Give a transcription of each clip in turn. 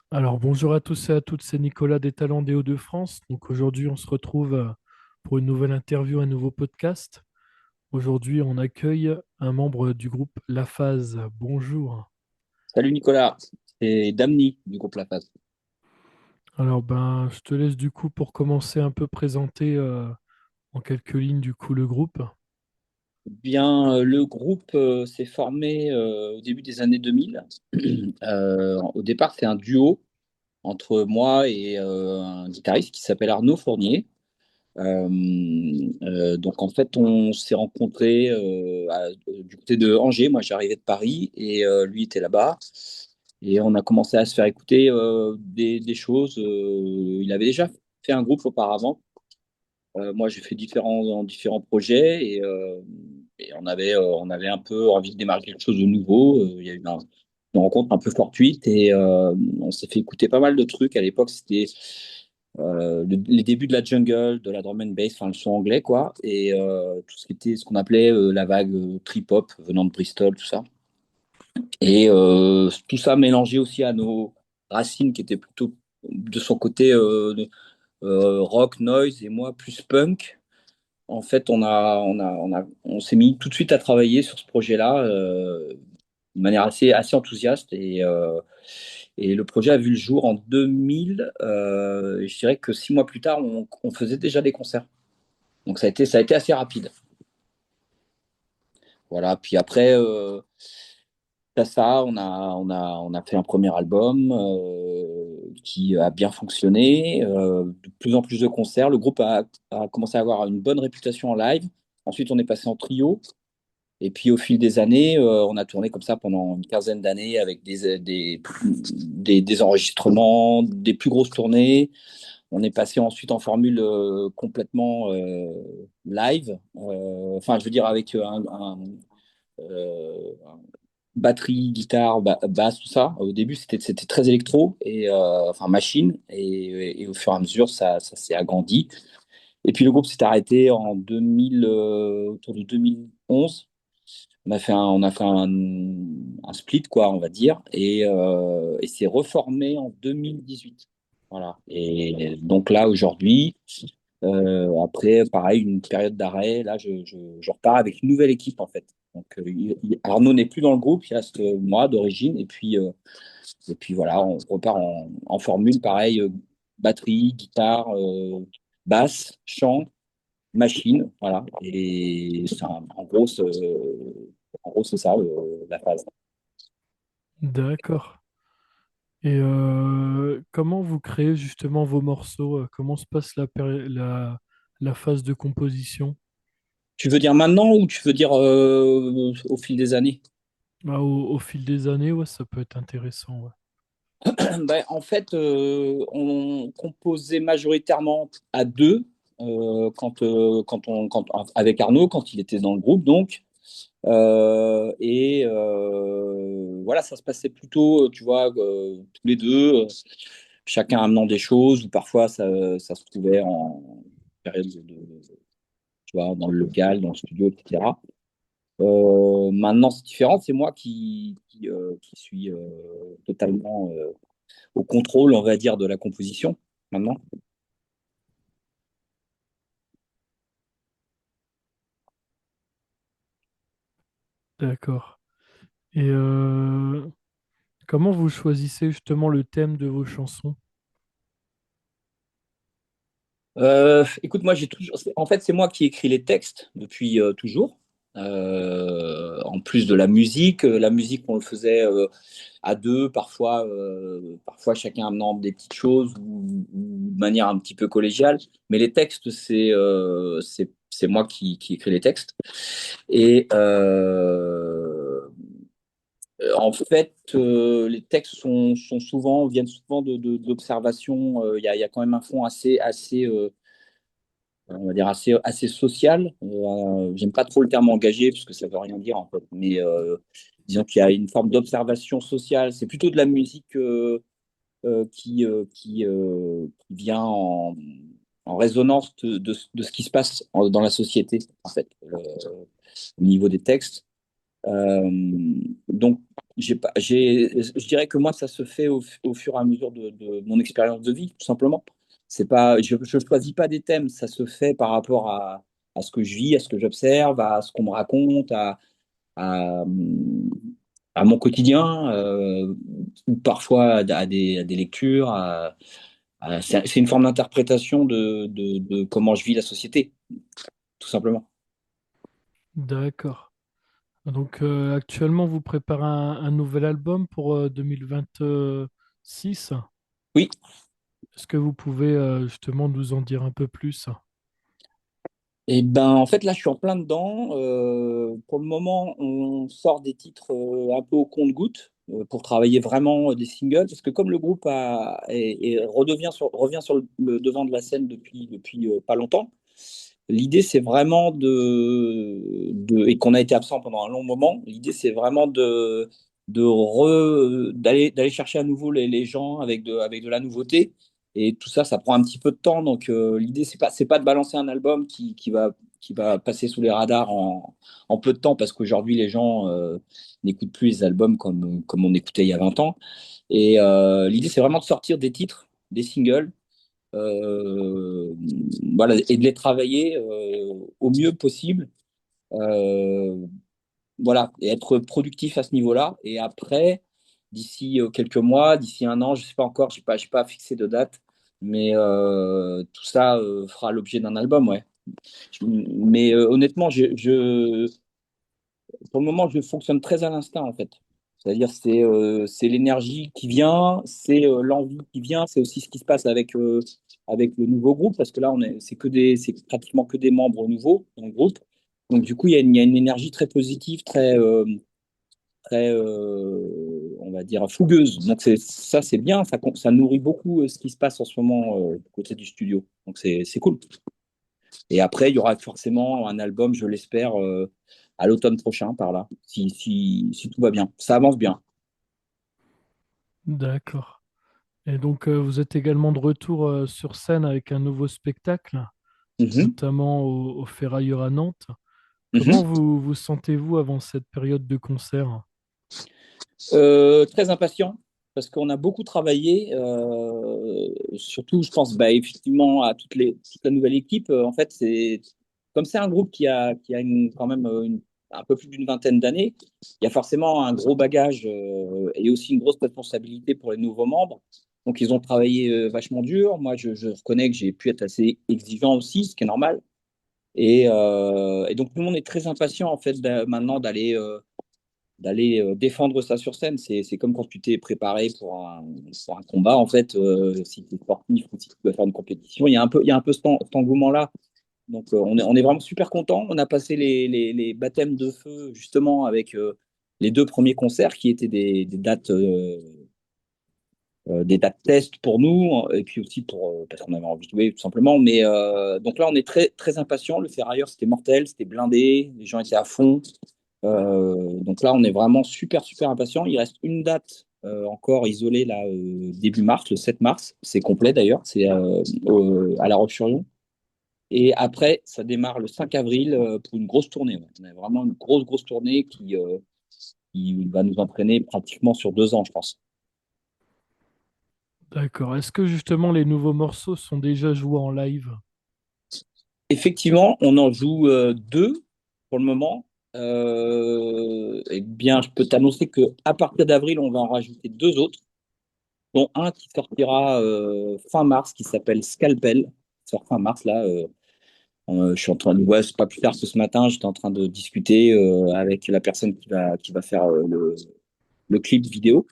Alors bonjour à tous et à toutes, c'est Nicolas des Talents des Hauts-de-France. Donc aujourd'hui, on se retrouve pour une nouvelle interview, un nouveau podcast. Aujourd'hui, on accueille un membre du groupe La Phase. Bonjour. Salut Nicolas, c'est Damni du groupe La Phase. Alors ben, je te laisse du coup pour commencer un peu présenter en quelques lignes du coup le groupe. Bien, le groupe s'est formé au début des années 2000. Au départ, c'est un duo entre moi et un guitariste qui s'appelle Arnaud Fournier. Euh, donc en fait, on s'est rencontrés du côté de Angers. Moi, j'arrivais de Paris et lui était là-bas. Et on a commencé à se faire écouter des choses. Il avait déjà fait un groupe auparavant. Moi, j'ai fait différents projets et on avait un peu envie de démarrer quelque chose de nouveau. Il y a eu une rencontre un peu fortuite et on s'est fait écouter pas mal de trucs. À l'époque, c'était les débuts de la jungle, de la drum and bass, enfin le son anglais, quoi, et tout ce qui était ce qu'on appelait la vague trip-hop venant de Bristol, tout ça. Et tout ça mélangé aussi à nos racines qui étaient plutôt de son côté rock, noise et moi plus punk. En fait, on s'est mis tout de suite à travailler sur ce projet-là de manière assez enthousiaste et le projet a vu le jour en 2000. Et je dirais que 6 mois plus tard, on faisait déjà des concerts. Donc ça a été assez rapide. Voilà. Puis après, on a fait un premier album qui a bien fonctionné. De plus en plus de concerts. Le groupe a commencé à avoir une bonne réputation en live. Ensuite, on est passé en trio. Et puis au fil des années, on a tourné comme ça pendant une quinzaine d'années avec des enregistrements, des plus grosses tournées. On est passé ensuite en formule complètement live. Enfin, je veux dire avec un batterie, guitare, basse, tout ça. Au début, c'était très électro et enfin machine. Et au fur et à mesure, ça s'est agrandi. Et puis le groupe s'est arrêté en 2000, autour de 2011. On a fait un split, quoi, on va dire, et c'est reformé en 2018. Voilà. Et donc là, aujourd'hui, après, pareil, une période d'arrêt, là, je repars avec une nouvelle équipe, en fait. Donc, Arnaud n'est plus dans le groupe, il reste moi d'origine, et puis voilà, on repart en formule, pareil, batterie, guitare, basse, chant, machine, voilà. Et en gros, c'est ça la phase. D'accord. Et comment vous créez justement vos morceaux? Comment se passe la phase de composition? Tu veux dire maintenant ou tu veux dire au fil des années? Bah, au fil des années, ouais, ça peut être intéressant. Ouais. Ben, en fait, on composait majoritairement à deux avec Arnaud quand il était dans le groupe, donc. Voilà, ça se passait plutôt, tu vois, tous les deux, chacun amenant des choses, ou parfois ça se trouvait en période tu vois, dans le local, dans le studio, etc. Maintenant, c'est différent, c'est moi qui suis totalement au contrôle, on va dire, de la composition, maintenant. D'accord. Et comment vous choisissez justement le thème de vos chansons? Écoute, moi, en fait, c'est moi qui écris les textes depuis toujours. En plus de la musique, on le faisait à deux, parfois chacun amenant des petites choses ou de manière un petit peu collégiale. Mais les textes, c'est moi qui écris les textes. Et en fait, les textes viennent souvent d'observations. Il y a quand même un fond assez, on va dire assez social. J'aime pas trop le terme engagé parce que ça veut rien dire en fait, mais disons qu'il y a une forme d'observation sociale. C'est plutôt de la musique qui vient en résonance de ce qui se passe dans la société en fait, au niveau des textes. Donc je dirais que moi, ça se fait au fur et à mesure de mon expérience de vie, tout simplement. C'est pas, je ne choisis pas des thèmes, ça se fait par rapport à ce que je vis, à ce que j'observe, à ce qu'on me raconte, à, à mon quotidien, ou parfois à des lectures. C'est une forme d'interprétation de comment je vis la société, tout simplement. D'accord. Donc actuellement, vous préparez un nouvel album pour 2026. Oui. Est-ce que vous pouvez justement nous en dire un peu plus? Et ben, en fait, là, je suis en plein dedans. Pour le moment, on sort des titres un peu au compte-gouttes pour travailler vraiment des singles, parce que comme le groupe revient sur le devant de la scène depuis pas longtemps, l'idée, c'est vraiment et qu'on a été absent pendant un long moment, l'idée, c'est vraiment d'aller chercher à nouveau les gens avec de la nouveauté. Et tout ça, ça prend un petit peu de temps. Donc, l'idée, c'est pas de balancer un album qui va passer sous les radars en peu de temps, parce qu'aujourd'hui, les gens n'écoutent plus les albums comme on écoutait il y a 20 ans. Et l'idée, c'est vraiment de sortir des titres, des singles, euh, voilà, et de les travailler au mieux possible. Euh, voilà, et être productif à ce niveau-là. Et après, d'ici quelques mois, d'ici un an, je sais pas encore, j'ai pas fixé de date, mais tout ça fera l'objet d'un album, ouais. Mais honnêtement, pour le moment, je fonctionne très à l'instinct, en fait. C'est-à-dire, c'est l'énergie qui vient, c'est l'envie qui vient, c'est aussi ce qui se passe avec le nouveau groupe, parce que là, c'est pratiquement que des membres nouveaux dans le groupe. Donc, du coup, il y a une énergie très positive, très on va dire, fougueuse. Donc, ça, c'est bien, ça nourrit beaucoup ce qui se passe en ce moment du côté du studio. Donc, c'est cool. Et après, il y aura forcément un album, je l'espère, à l'automne prochain, par là, si tout va bien. Ça avance bien. D'accord. Et donc vous êtes également de retour sur scène avec un nouveau spectacle, Mhm. notamment au Ferrailleur à Nantes. Comment Mhm. vous sentez-vous avant cette période de concert? Très impatient, parce qu'on a beaucoup travaillé, surtout, je pense, bah, effectivement, à toute la nouvelle équipe. En fait, comme c'est un groupe qui a quand même un peu plus d'une vingtaine d'années, il y a forcément un gros bagage et aussi une grosse responsabilité pour les nouveaux membres. Donc, ils ont travaillé vachement dur. Moi, je reconnais que j'ai pu être assez exigeant aussi, ce qui est normal. Et donc, tout le monde est très impatient, en fait, maintenant d'aller défendre ça sur scène. C'est comme quand tu t'es préparé pour un combat, en fait, si tu es sportif ou si tu dois faire une compétition. Il y a un peu cet engouement-là. Donc, on est vraiment super content. On a passé les baptêmes de feu, justement, avec les deux premiers concerts qui étaient des dates test pour nous, et puis aussi parce qu'on avait envie de jouer, tout simplement. Mais donc là, on est très, très impatients. Le Ferrailleur, c'était mortel, c'était blindé, les gens étaient à fond. Donc là, on est vraiment super, super impatient. Il reste une date encore isolée là, début mars, le 7 mars. C'est complet d'ailleurs, c'est à La Roche-sur-Yon. Et après, ça démarre le 5 avril pour une grosse tournée. Ouais. On a vraiment une grosse, grosse tournée qui va nous entraîner pratiquement sur 2 ans, je pense. D'accord. Est-ce que justement les nouveaux morceaux sont déjà joués en live? Effectivement, on en joue deux pour le moment. Eh bien, je peux t'annoncer que à partir d'avril, on va en rajouter deux autres, dont un qui sortira fin mars, qui s'appelle Scalpel. Il sort fin mars, là. Je suis en train de, ouais, c'est pas plus tard que ce matin, j'étais en train de discuter avec la personne qui va faire le clip vidéo.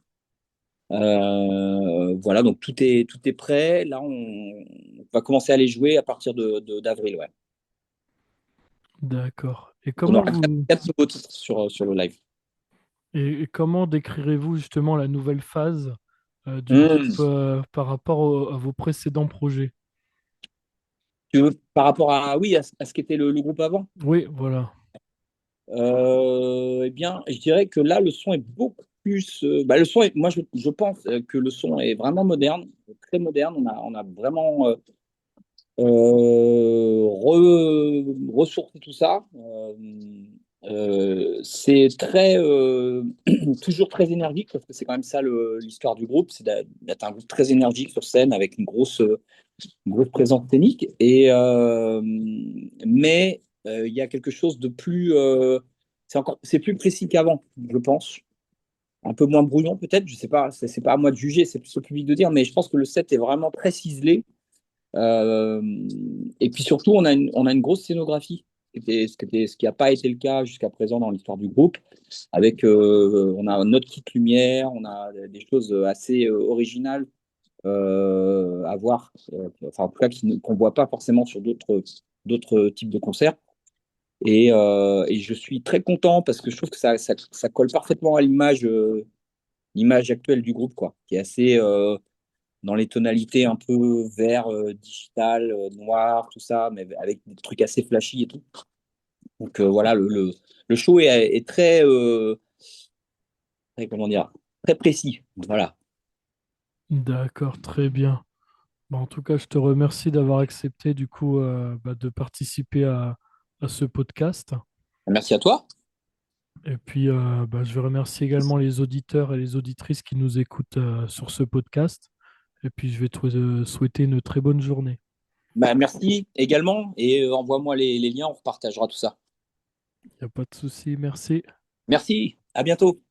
Voilà, donc tout est prêt. Là, on va commencer à les jouer à partir d'avril, ouais. D'accord. On aura quatre nouveaux titres sur le live. Et comment décrirez-vous justement la nouvelle phase du groupe Hmm. par rapport à vos précédents projets? Tu veux, par rapport oui, à ce qu'était le groupe avant, Oui, voilà. eh bien, je dirais que là, le son est beaucoup plus. Bah, moi, je pense que le son est vraiment moderne, très moderne. On a vraiment ressourcé tout ça. C'est très toujours très énergique parce que c'est quand même ça l'histoire du groupe, c'est d'être un groupe très énergique sur scène avec une grosse présence scénique. Mais il y a quelque chose de plus, c'est plus précis qu'avant, je pense. Un peu moins brouillon peut-être, je sais pas, c'est pas à moi de juger, c'est plus au public de dire, mais je pense que le set est vraiment très ciselé. Euh, et puis surtout, on a une grosse scénographie, ce qui n'a pas été le cas jusqu'à présent dans l'histoire du groupe. Avec, on a notre petite lumière, on a des choses assez originales à voir, enfin en tout cas qu'on ne voit pas forcément sur d'autres types de concerts. Et je suis très content parce que je trouve que ça colle parfaitement à l'image actuelle du groupe, quoi, qui est assez dans les tonalités un peu vert, digital, noir, tout ça, mais avec des trucs assez flashy et tout. Donc voilà, le show est très, comment dire, très précis. Voilà. D'accord, très bien. Bah, en tout cas, je te remercie d'avoir accepté du coup de participer à ce podcast. Merci à toi. Et puis, je vais remercier également les auditeurs et les auditrices qui nous écoutent sur ce podcast. Et puis, je vais te souhaiter une très bonne journée. Bah, merci également et envoie-moi les liens, on repartagera tout ça. Il n'y a pas de souci, merci. Merci, à bientôt.